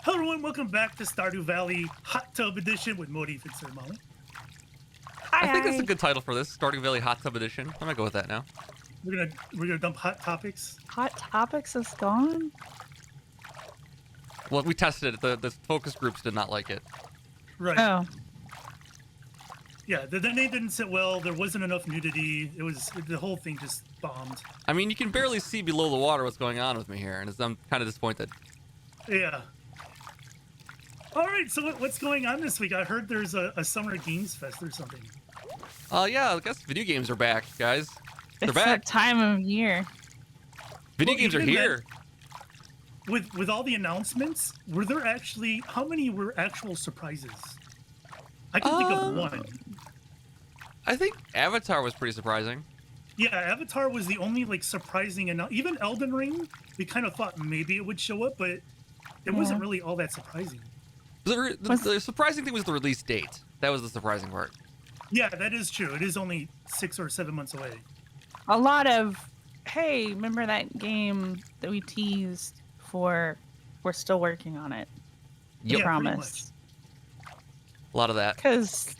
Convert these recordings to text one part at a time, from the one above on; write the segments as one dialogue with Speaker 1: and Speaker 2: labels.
Speaker 1: Hello everyone, welcome back to Stardew Valley Hot Tub Edition with Modif and Sir Molly.
Speaker 2: I think that's a
Speaker 3: Hi.
Speaker 2: good title for this, Stardew Valley Hot Tub Edition. I'm gonna go with that now.
Speaker 1: We're gonna dump hot topics.
Speaker 3: Hot Topics is gone?
Speaker 2: Well, we tested it. The focus groups did not like it.
Speaker 1: Right.
Speaker 3: Oh.
Speaker 1: Yeah, the name didn't sit well. There wasn't enough nudity. The whole thing just bombed.
Speaker 2: I mean, you can barely see below the water what's going on with me here, and I'm kind of disappointed.
Speaker 1: Yeah. All right, so what's going on this week? I heard there's a Summer Games Fest or something.
Speaker 2: Yeah, I guess video games are back, guys. They're
Speaker 3: It's
Speaker 2: back.
Speaker 3: that time of year.
Speaker 2: Video
Speaker 1: Well,
Speaker 2: games are
Speaker 1: even
Speaker 2: here.
Speaker 1: With all the announcements, how many were actual surprises? I can think of one.
Speaker 2: I think Avatar was pretty surprising.
Speaker 1: Yeah, Avatar was the only surprising, and even Elden Ring, we kind of thought maybe it would show up, but it wasn't really all that surprising.
Speaker 2: The surprising thing was the release date. That was the surprising part.
Speaker 1: Yeah, that is true. It is only 6 or 7 months away.
Speaker 3: A lot of, hey, remember that game that we teased for? We're still working on it.
Speaker 2: Yep.
Speaker 1: Yeah,
Speaker 3: Promise.
Speaker 2: A lot of that.
Speaker 3: Because,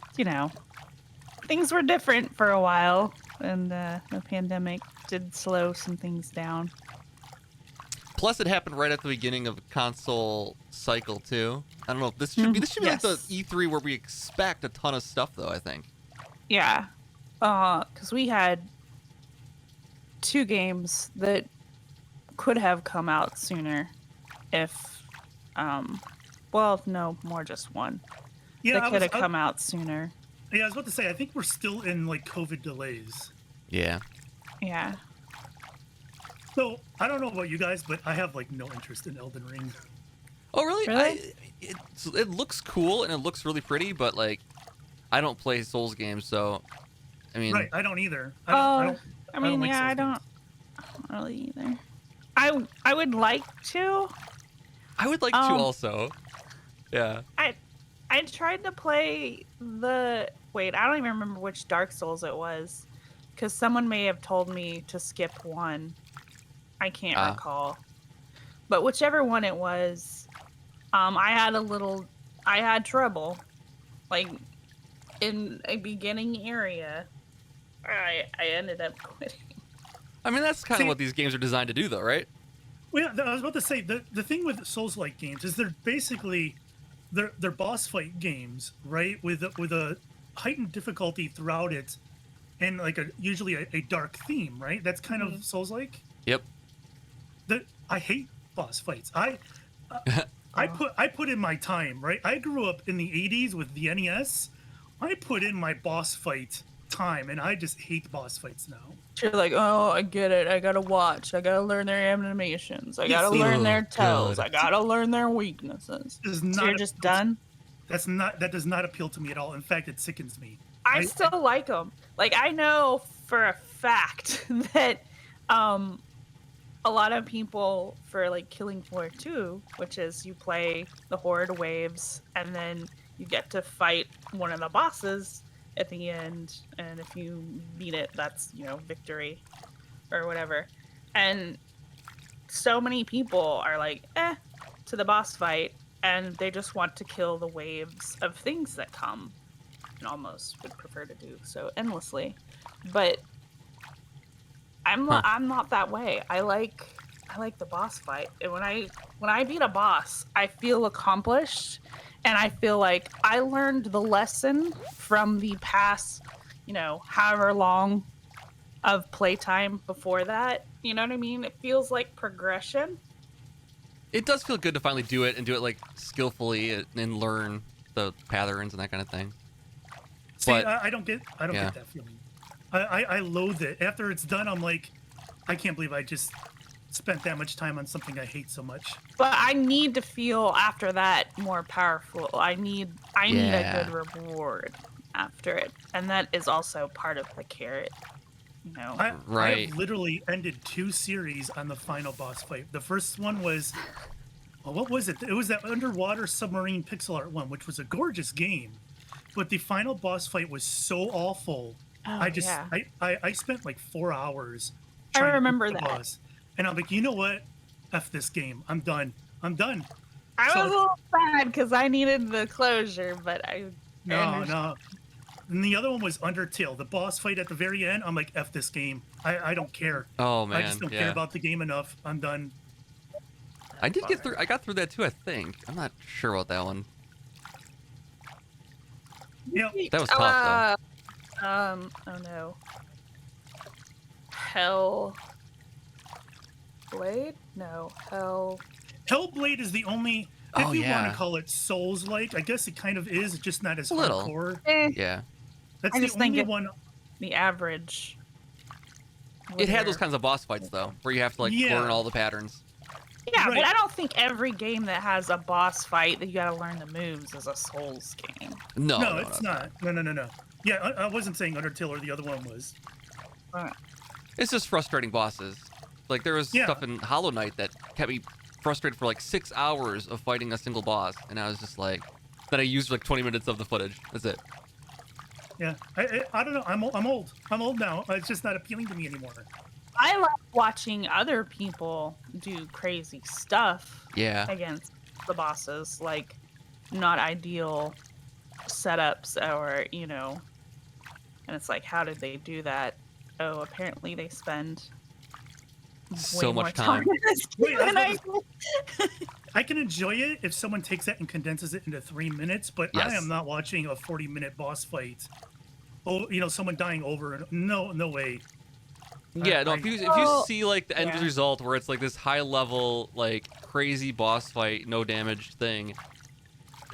Speaker 3: things were different for a while, and the pandemic did slow some things down.
Speaker 2: Plus, it happened right at the beginning of a console cycle too. I don't know if this should be like the
Speaker 3: Yes.
Speaker 2: E3 where we expect a ton of stuff, though. I think.
Speaker 3: Yeah. Because we had 2 games that could have come out sooner if, well, no, more just one.
Speaker 1: Yeah,
Speaker 3: That could have come out sooner.
Speaker 1: yeah, I was about to say, I think we're still in COVID delays.
Speaker 2: Yeah.
Speaker 3: Yeah.
Speaker 1: So I don't know about you guys, but I have no interest in Elden Ring.
Speaker 2: Oh, really?
Speaker 3: Really?
Speaker 2: It looks cool and it looks really pretty, but I don't play Souls games, so I mean,
Speaker 1: Right, I don't either. I
Speaker 3: I
Speaker 1: don't
Speaker 3: mean,
Speaker 1: like
Speaker 3: yeah,
Speaker 1: Souls
Speaker 3: I don't really either. I would like to.
Speaker 2: I would like to also. Yeah.
Speaker 3: I tried to play wait, I don't even remember which Dark Souls it was, because someone may have told me to skip one. I can't recall. But whichever one it was, I had trouble. In a beginning area, I ended up quitting.
Speaker 2: I mean, that's kind of what these games are designed to do, though, right?
Speaker 1: Well, yeah, I was about to say, the thing with Souls-like games is they're basically they're boss fight games, right? With a heightened difficulty throughout it, and usually a dark theme, right? That's kind of Souls-like.
Speaker 2: Yep.
Speaker 1: I hate boss fights. I put in my time, right? I grew up in the 80s with the NES. I put in my boss fight time, and I just hate boss fights now.
Speaker 3: You're like, oh, I get it. I gotta watch. I gotta learn their animations. I gotta
Speaker 1: see-
Speaker 3: learn their
Speaker 2: Oh,
Speaker 3: toes.
Speaker 2: God.
Speaker 3: I gotta learn their weaknesses.
Speaker 1: Does
Speaker 3: So
Speaker 1: not
Speaker 3: you're just
Speaker 1: appeal to-
Speaker 3: done?
Speaker 1: That does not appeal to me at all. In fact, it sickens me.
Speaker 3: I still like them. I know for a fact that a lot of people for Killing Floor 2, which is you play the Horde waves and then you get to fight one of the bosses at the end, and if you beat it, that's victory or whatever. And so many people are to the boss fight, and they just want to kill the waves of things that come, and almost would prefer to do so endlessly. But I'm not that way. I like the boss fight. And when I beat a boss, I feel accomplished, and I feel like I learned the lesson from the past, however long of playtime before that. You know what I mean? It feels like progression.
Speaker 2: It does feel good to finally do it and do it skillfully and learn the patterns and that kind of thing.
Speaker 1: See,
Speaker 2: But-
Speaker 1: I don't get that feeling. I loathe it. After it's done, I'm like, I can't believe I just spent that much time on something I hate so much.
Speaker 3: But I need to feel after that more powerful. I need a
Speaker 2: Yeah.
Speaker 3: good reward after it, and that is also part of the carrot.
Speaker 1: I
Speaker 2: Right.
Speaker 1: have literally ended 2 series on the final boss fight. The first one was, what was it? It was that underwater submarine pixel art one, which was a gorgeous game. But the final boss fight was so awful.
Speaker 3: Oh,
Speaker 1: I spent 4 hours.
Speaker 3: I
Speaker 1: trying to beat
Speaker 3: remember
Speaker 1: the
Speaker 3: that.
Speaker 1: boss. And I'm like, you know what? F this game. I'm done.
Speaker 3: I
Speaker 1: So
Speaker 3: was a little sad because I needed the closure, but I
Speaker 1: no,
Speaker 3: understand.
Speaker 1: no. And the other one was Undertale. The boss fight at the very end, I'm like, F this game. I don't care.
Speaker 2: Oh
Speaker 1: I just
Speaker 2: man,
Speaker 1: don't care
Speaker 2: yeah.
Speaker 1: about the game enough. I'm done.
Speaker 2: I did get through. I got through that too. I think. I'm not sure about that one.
Speaker 1: Yep.
Speaker 2: That was tough though.
Speaker 3: Oh no. Hell Blade? No, Hell.
Speaker 1: Hellblade is the only,
Speaker 2: Oh
Speaker 1: if you want
Speaker 2: yeah,
Speaker 1: to call it Souls-like, I guess it kind of is. It's just not as
Speaker 2: a little.
Speaker 1: hardcore.
Speaker 2: Yeah.
Speaker 1: That's
Speaker 3: I
Speaker 1: the
Speaker 3: just think
Speaker 1: only
Speaker 3: it-
Speaker 1: one.
Speaker 3: The average.
Speaker 2: It had those
Speaker 3: winner.
Speaker 2: kinds of boss fights though, where you have to like
Speaker 1: Yeah.
Speaker 2: learn all the patterns.
Speaker 3: Yeah,
Speaker 1: Right.
Speaker 3: but I don't think every game that has a boss fight that you gotta learn the moves is a Souls game.
Speaker 2: No,
Speaker 1: No, it's not. No. Yeah, I wasn't saying Undertale or the other one was.
Speaker 2: It's just frustrating bosses. Like there was
Speaker 1: Yeah.
Speaker 2: stuff in Hollow Knight that kept me frustrated for like 6 hours of fighting a single boss, and I was just like, then I used like 20 minutes of the footage. That's it.
Speaker 1: Yeah, I don't know. I'm old. I'm old now. It's just not appealing to me anymore.
Speaker 3: I like watching other people do crazy stuff
Speaker 2: Yeah.
Speaker 3: against the bosses, like not ideal setups or, and it's like, how did they do that? Oh, apparently they spend
Speaker 2: So
Speaker 3: way more
Speaker 2: much time.
Speaker 3: in this
Speaker 1: Wait,
Speaker 3: game than
Speaker 1: I
Speaker 3: I
Speaker 1: I can enjoy it if someone takes that and condenses it into 3 minutes, but
Speaker 2: Yes.
Speaker 1: I am not watching a 40-minute boss fight. Oh, someone dying over and no way.
Speaker 2: Yeah, no. If you
Speaker 3: Oh,
Speaker 2: see like the end
Speaker 3: yeah.
Speaker 2: result where it's like this high level like crazy boss fight, no damage thing,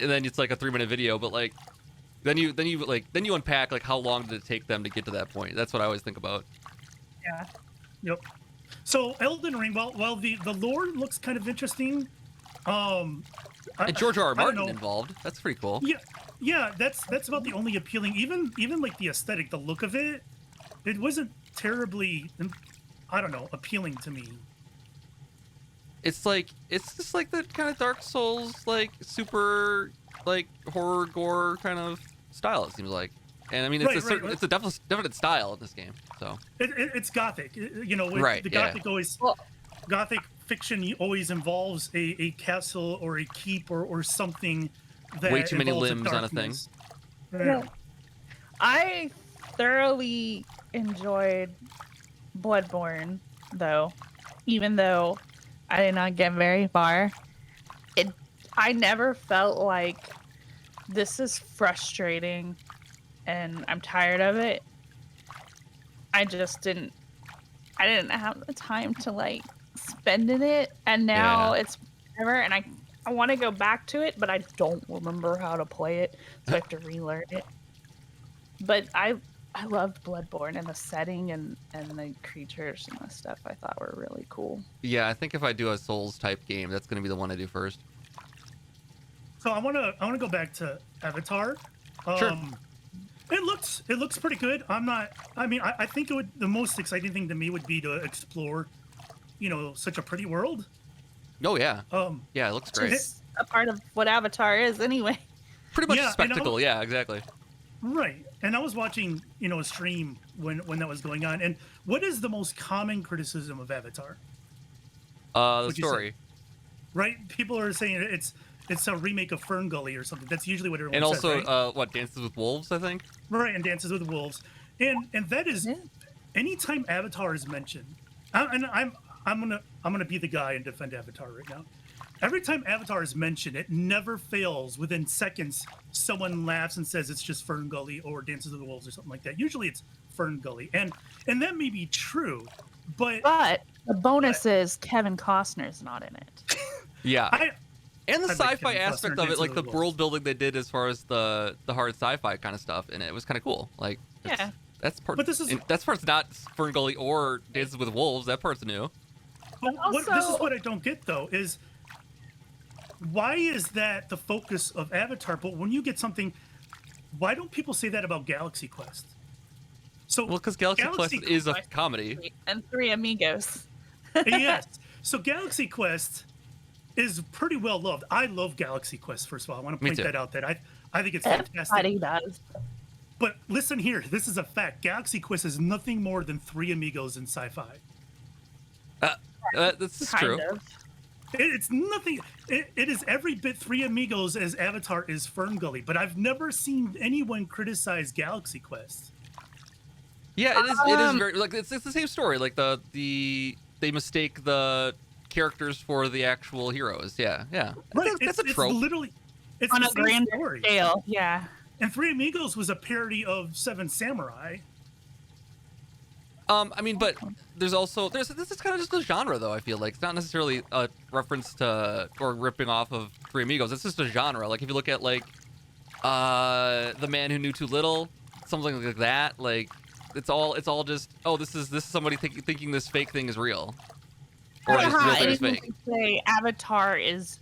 Speaker 2: and then it's like a 3-minute video, but like then you unpack like how long did it take them to get to that point. That's what I always think about.
Speaker 3: Yeah.
Speaker 1: Yep. So Elden Ring, while the lore looks kind of interesting,
Speaker 2: And George R. R.
Speaker 1: I don't
Speaker 2: Martin
Speaker 1: know.
Speaker 2: involved. That's pretty cool.
Speaker 1: Yeah, that's about the only appealing. Even like the aesthetic, the look of it, it wasn't terribly, I don't know, appealing to me.
Speaker 2: It's just like the kind of Dark Souls like super like horror gore kind of style. It seems like, and I mean it's
Speaker 1: Right.
Speaker 2: it's a definite style in this game. So
Speaker 1: It's gothic, with
Speaker 2: Right,
Speaker 1: the
Speaker 2: yeah.
Speaker 1: gothic always.
Speaker 3: Well-
Speaker 1: Gothic fiction always involves a castle or a keep or something that
Speaker 2: Way too many
Speaker 1: involves
Speaker 2: limbs on a thing.
Speaker 1: darkness. Yeah.
Speaker 3: I thoroughly enjoyed Bloodborne, though, even though I did not get very far. I never felt like this is frustrating and I'm tired of it. I didn't have the time to like spend in it, and now
Speaker 2: Yeah.
Speaker 3: it's whatever, and I want to go back to it, but I don't remember how to play it, so I have to relearn it. But I loved Bloodborne, and the setting and the creatures and the stuff I thought were really cool.
Speaker 2: yeah, I think if I do a Souls type game, that's gonna be the one I do first.
Speaker 1: So I wanna go back to Avatar.
Speaker 2: Sure.
Speaker 1: It looks pretty good. I think the most exciting thing to me would be to explore, such a pretty world.
Speaker 2: Oh yeah,
Speaker 1: Um,
Speaker 2: yeah, it looks
Speaker 3: Which
Speaker 2: great.
Speaker 3: is a part of what Avatar is, anyway.
Speaker 2: Pretty much
Speaker 1: Yeah,
Speaker 2: a
Speaker 1: and
Speaker 2: spectacle. Yeah, exactly.
Speaker 1: right. And I was watching, a stream when that was going on. And what is the most common criticism of Avatar?
Speaker 2: The
Speaker 1: What'd you say?
Speaker 2: story,
Speaker 1: Right? People are saying it's a remake of Fern Gully or something. That's usually what everyone
Speaker 2: and
Speaker 1: says.
Speaker 2: also
Speaker 1: Right?
Speaker 2: what Dances with Wolves, I think.
Speaker 1: Right, and Dances with Wolves, and that is
Speaker 3: Yeah.
Speaker 1: anytime Avatar is mentioned, and I'm gonna be the guy and defend Avatar right now. Every time Avatar is mentioned, it never fails. Within seconds, someone laughs and says it's just Fern Gully or Dances with the Wolves or something like that. Usually, it's Fern Gully, and that may be true, but
Speaker 3: But the bonus is Kevin Costner's not in it.
Speaker 2: Yeah, and the
Speaker 1: I'd like
Speaker 2: sci-fi
Speaker 1: Kevin Costner
Speaker 2: aspect
Speaker 1: in
Speaker 2: of it,
Speaker 1: Dances
Speaker 2: like
Speaker 1: with
Speaker 2: the
Speaker 1: the Wolves.
Speaker 2: world building they did as far as the hard sci-fi kind of stuff in it was kind of cool. Like,
Speaker 3: Yeah.
Speaker 2: that's part.
Speaker 1: But this is-
Speaker 2: that's part's not Fern Gully or Dances with Wolves. That part's new.
Speaker 1: But this is
Speaker 3: Also-
Speaker 1: what I don't get though is why is that the focus of Avatar? But when you get something, why don't people say that about Galaxy Quest? So
Speaker 2: Well, because Galaxy Quest is a comedy.
Speaker 3: And Three Amigos.
Speaker 1: yes, so Galaxy Quest is pretty well loved. I love Galaxy Quest. First of all, I want to
Speaker 2: Me
Speaker 1: point
Speaker 2: too.
Speaker 1: that out. That I think it's fantastic.
Speaker 3: Everybody does.
Speaker 1: But listen here, this is a fact. Galaxy Quest is nothing more than Three Amigos in sci-fi.
Speaker 2: This is
Speaker 3: Kind
Speaker 2: true.
Speaker 3: of.
Speaker 1: It's nothing. It is every bit Three Amigos as Avatar is Fern Gully, but I've never seen anyone criticize Galaxy Quest.
Speaker 2: Yeah, it is. It is very like it's the same story. Like they mistake the characters for the actual heroes. Yeah, yeah.
Speaker 1: Right.
Speaker 2: That's a trope.
Speaker 1: It's literally it's
Speaker 3: On
Speaker 1: the
Speaker 3: a
Speaker 1: same
Speaker 3: grander
Speaker 1: story.
Speaker 3: scale, yeah.
Speaker 1: And Three Amigos was a parody of Seven Samurai.
Speaker 2: I mean, but there's also this is kind of just a genre though. I feel like it's not necessarily a reference to or ripping off of Three Amigos. It's just a genre. Like if you look at like The Man Who Knew Too Little, something like that. Like it's all just this is somebody thinking this fake thing is real, or this real thing is fake.
Speaker 3: Say Avatar is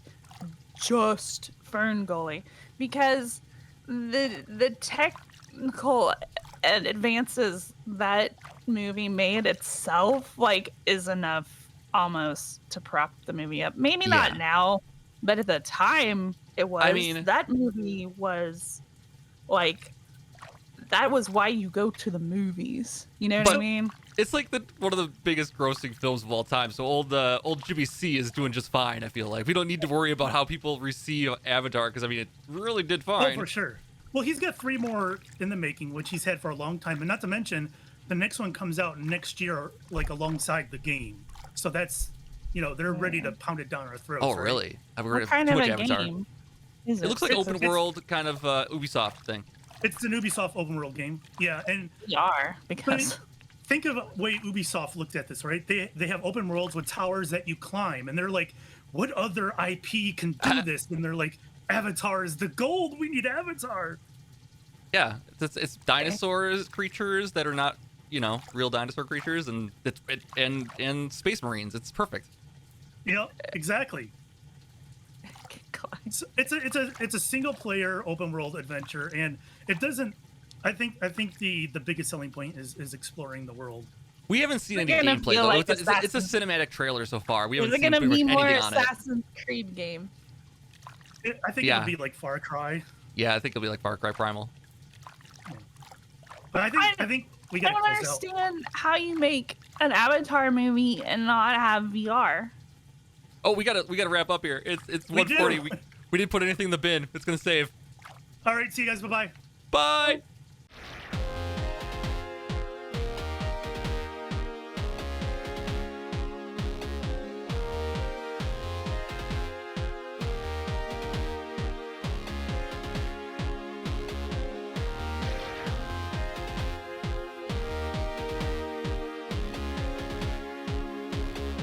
Speaker 3: just Fern Gully because the technical advances that movie made itself like is enough almost to prop the movie up. Maybe not now, but at the time it was.
Speaker 2: I mean,
Speaker 3: that movie was like that was why you go to the movies. You know what I mean?
Speaker 2: It's like one of the biggest grossing films of all time. So old Jimmy C is doing just fine. I feel like we don't need to worry about how people receive Avatar because I mean it really did fine.
Speaker 1: Oh, for sure. Well, he's got 3 more in the making, which he's had for a long time, and not to mention the next one comes out next year, like alongside the game. So that's they're ready to pound it down our throats.
Speaker 2: Oh,
Speaker 1: right?
Speaker 2: really? I've
Speaker 3: What
Speaker 2: heard
Speaker 3: kind
Speaker 2: too
Speaker 3: of
Speaker 2: much
Speaker 3: a
Speaker 2: Avatar.
Speaker 3: game is
Speaker 2: It looks like
Speaker 1: It's-
Speaker 2: open world kind of Ubisoft thing.
Speaker 1: It's an Ubisoft open world game. Yeah, and
Speaker 3: VR because
Speaker 1: think of the way Ubisoft looked at this, right? They have open worlds with towers that you climb, and they're like, what other IP can do this? And they're like, Avatar is the gold. We need Avatar.
Speaker 2: Yeah, it's dinosaurs, creatures that are not real dinosaur creatures, and and space marines. It's perfect.
Speaker 1: Exactly. It's a single player open world adventure, and it doesn't. I think the biggest selling point is exploring the world.
Speaker 2: We haven't seen any
Speaker 3: It's gonna
Speaker 2: gameplay
Speaker 3: feel
Speaker 2: though.
Speaker 3: like
Speaker 2: It's a cinematic trailer so far. We
Speaker 3: is
Speaker 2: haven't
Speaker 3: it
Speaker 2: seen
Speaker 3: gonna
Speaker 2: pretty
Speaker 3: be
Speaker 2: much
Speaker 3: more
Speaker 2: anything on it.
Speaker 3: Assassin's Creed game?
Speaker 1: I think it'll be like Far Cry,
Speaker 2: Yeah, I think it'll be like Far Cry Primal.
Speaker 1: but I think we
Speaker 3: I
Speaker 1: got to
Speaker 3: don't
Speaker 1: close out.
Speaker 3: understand how you make an Avatar movie and not have VR.
Speaker 2: Oh, we gotta wrap up here. It's
Speaker 1: We do.
Speaker 2: 1:40. We didn't put anything in the bin. It's gonna save.
Speaker 1: All right, see you guys. Bye bye.
Speaker 2: Bye.